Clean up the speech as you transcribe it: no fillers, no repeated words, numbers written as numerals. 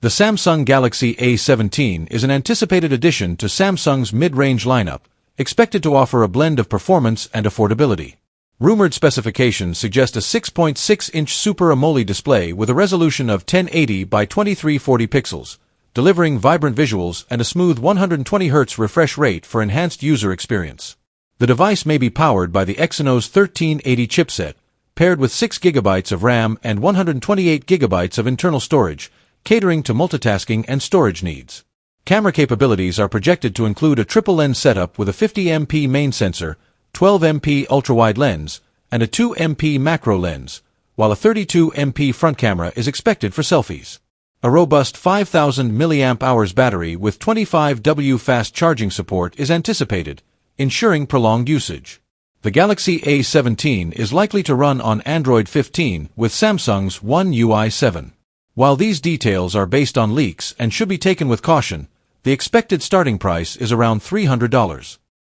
The Samsung Galaxy A17 is an anticipated addition to Samsung's mid-range lineup, expected to offer a blend of performance and affordability. Rumored specifications suggest a 6.6-inch Super AMOLED display with a resolution of 1080 by 2340 pixels, delivering vibrant visuals and a smooth 120Hz refresh rate for enhanced user experience. The device may be powered by the Exynos 1380 chipset, paired with 6GB of RAM and 128GB of internal storage, catering to multitasking and storage needs. Camera capabilities are projected to include a triple-lens setup with a 50MP main sensor, 12MP ultra-wide lens, and a 2MP macro lens, while a 32MP front camera is expected for selfies. A robust 5000 mAh battery with 25W fast charging support is anticipated, ensuring prolonged usage. The Galaxy A17 is likely to run on Android 15 with Samsung's One UI 7. While these details are based on leaks and should be taken with caution, the expected starting price is around $300.